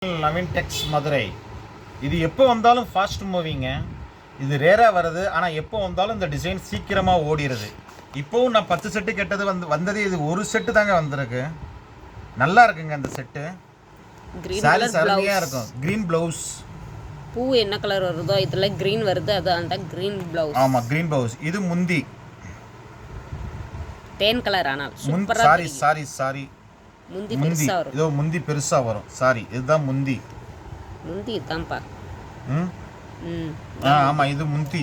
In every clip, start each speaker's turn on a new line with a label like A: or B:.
A: Naveen Tex Madurai. இது எப்போ வந்தாலும் ஃபாஸ்ட் மூவிங்க. இது ரேராக வருது, ஆனால் எப்போ வந்தாலும் இந்த டிசைன் சீக்கிரமாக ஓடிடுது. இப்போவும் நான் 10 செட்டு கேட்டது வந்தது இது ஒரு செட்டு தாங்க வந்திருக்கு. நல்லா இருக்குங்க இந்த செட்டு. சாரீஸ் அருமையாக இருக்கும். Green blouse.
B: பூ என்ன கலர் வருதோ இதில் க்ரீன் வருது, அது அந்த க்ரீன் ப்ளவுஸ்.
A: ஆமாம், க்ரீன் ப்ளவுஸ். இது முந்தி
B: தேன் கலர். ஆனால்
A: சாரி
B: முந்தி பெருசா வரும்.
A: இதோ முந்தி பெருசாக வரும். சாரி, இதுதான் முந்தி.
B: முந்தி இதான்ப்பா.
A: ஆமாம், இது முந்தி.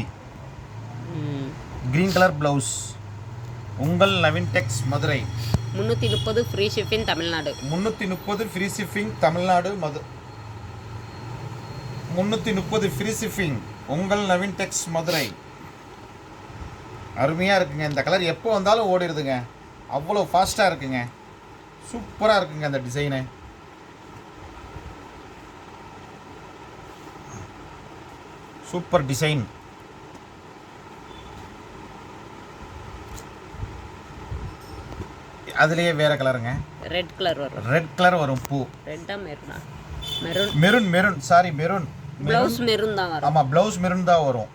A: Green colour blouse. உங்கள் Naveen Tex Madurai.
B: 330 free shipping Tamil Nadu.
A: 330 free shipping Tamil Nadu. 330 free shipping. உங்கள் நவீன் டெக்ஸ் மதுரை. அருமையாக இருக்குங்க. இந்த கலர் எப்போ வந்தாலும் ஓடிடுதுங்க. அவ்வளோ ஃபாஸ்ட்டாக இருக்குங்க. சூப்பராக இருக்குங்க அந்த டிசைனு. Super design. அதுலேயே வேற கலருங்க.
B: ரெட் கலர் வரும்.
A: ரெட் கலர் வரும். பூ
B: ரெட்டா மெரூனா?
A: Maroon. Sorry, maroon.
B: Blouse maroon தான் வரும்.
A: ஆமாம், ப்ளவுஸ் மெரூன் தான் வரும்.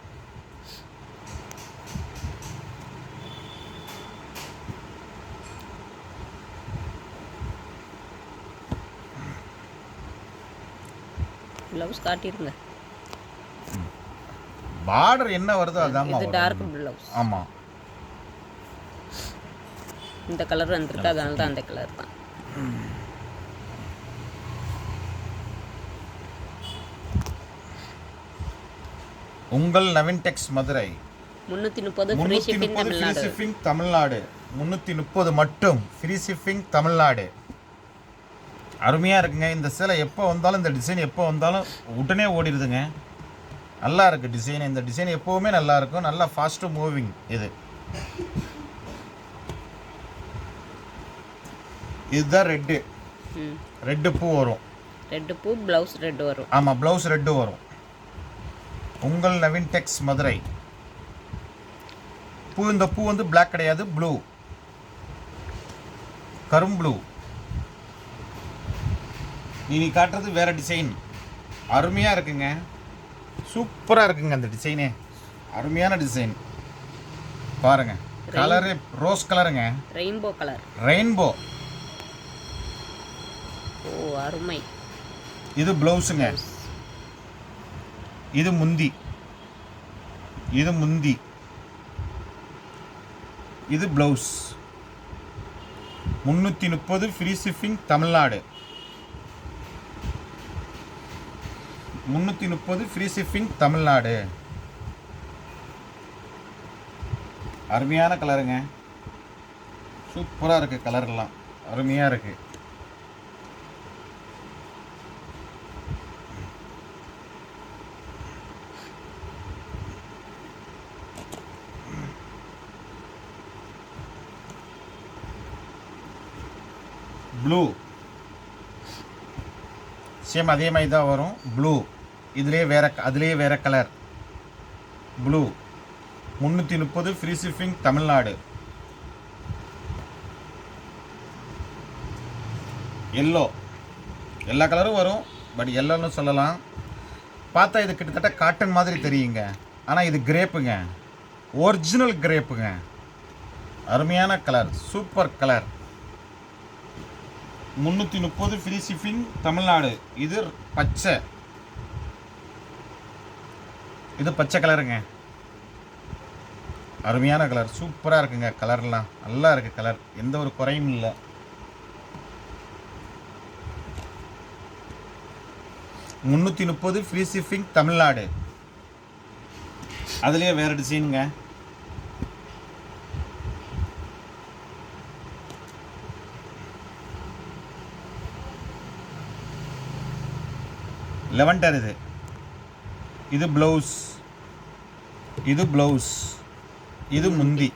B: ப்ளவுஸ் காட்டிருங்க.
A: பார்டர் என்ன வருதோ அதான்.
B: இது டார்க் ப்ளவுஸ்.
A: ஆமாம்,
B: இந்த கலர் வந்திருக்கு, அதனால தான் அந்த கலர் தான்.
A: உங்கள் Naveen Tex Madurai.
B: 330 free shipping
A: Tamil Nadu. 330 மட்டும் ஃப்ரீ ஷிப்பிங் தமிழ்நாடு. அருமையாக இருக்குங்க. இந்த சேலை எப்போ வந்தாலும், இந்த டிசைன் எப்போ வந்தாலும் உடனே ஓடிடுதுங்க. நல்லா இருக்குது டிசைன். இந்த டிசைன் எப்போவுமே நல்லா இருக்கும். நல்லா ஃபாஸ்ட்டு மூவிங். இதுதான் ரெட்டு பூ வரும்.
B: ரெட்டு பூ, ப்ளவுஸ் ரெட்டு வரும்.
A: ஆமாம், ப்ளவுஸ் ரெட்டு வரும். உங்கள் நவீன் டெக்ஸ் மதுரை. இந்த பூ வந்து பிளாக் கிடையாது, ப்ளூ, கரும் ப்ளூ. நீ காட்டுறது வேற டிசைன். அருமையாக இருக்குங்க. சூப்பராக இருக்குங்க அந்த டிசைனே. அருமையான டிசைன் பாருங்க. கலரு ரோஸ் கலருங்க. ரெயின்போ.
B: ஓ, அருமை.
A: இது ப்ளவுஸுங்க. இது முந்தி. இது blouse. 330 free shipping Tamil Nadu. 330 free shipping Tamil Nadu. அருமையான கலருங்க. சூப்பராக இருக்குது. கலர்லாம் அருமையாக இருக்குது. ப்ளூ சேம் அதே மாதிரி தான் வரும். ப்ளூ அதுலேயே வேற colour. Blue 330 free shipping Tamil Nadu. எல்லா கலரும் வரும், பட் எல்லோன்னு சொல்லலாம். பார்த்தா இது கிட்டத்தட்ட காட்டன் மாதிரி தெரியுங்க, ஆனால் இது கிரேப்புங்க. ஒரிஜினல் கிரேப்புங்க. அருமையான colour, super colour. 330 free shipping Tamil Nadu. இது பச்சை கலருங்க. அருமையான கலர். சூப்பராக இருக்குங்க. கலர்லாம் நல்லா இருக்குது. கலர் எந்த ஒரு குறையும் இல்லை. $330 ஃப்ரீ ஷிப்பிங் தமிழ்நாடு. அதுலேயே வேறு டிசைனுங்க. லெவண்டர். இது ப்ளவுஸ். இது முந்தி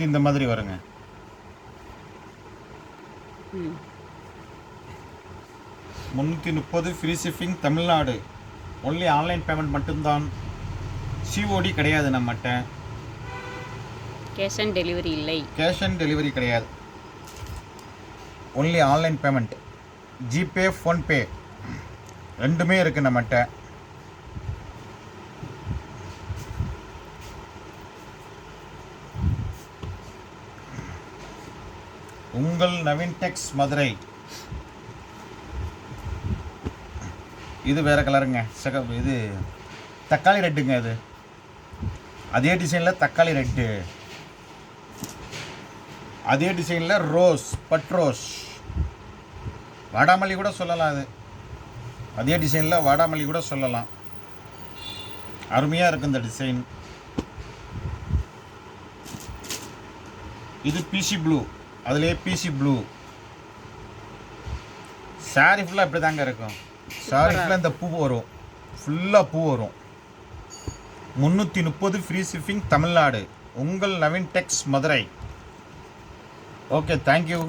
A: இந்த மாதிரி வருங்க.
B: ம்
A: 330 free shipping Tamil Nadu. Only online payment மட்டும்தான். சிஓடி கிடையாது நம்மகிட்ட.
B: கேஷ் ஆன் டெலிவரி இல்லை.
A: கேஷ் ஆன் டெலிவரி கிடையாது. Only online payment. GPay PhonePe ரெண்டுமே இருக்குது நம்மகிட்ட. உங்கள் நவீன் டெக்ஸ் மதுரை. இது வேறு கலருங்க, இது தக்காளி ரெட்டுங்க. இது அதே டிசைனில் தக்காளி ரெட்டு, அதே டிசைனில் ரோஸ், பட்ரோஸ், வாடாமல்லி கூட சொல்லலாம். அது அதே டிசைனில் வாடாமல்லி கூட சொல்லலாம். அருமையாக இருக்குது இந்த டிசைன். இது பிசி ப்ளூ, அதுலேயே பிசி ப்ளூ. சாரி ஃபுல்லாக இப்படி தாங்க இருக்கும். சாரி ஃபுல்லாக இந்த பூ வரும், ஃபுல்லாக பூ வரும். 330 ஃப்ரீ ஷிப்பிங் தமிழ்நாடு. உங்கள் Naveen Tex Madurai. Okay, thank you.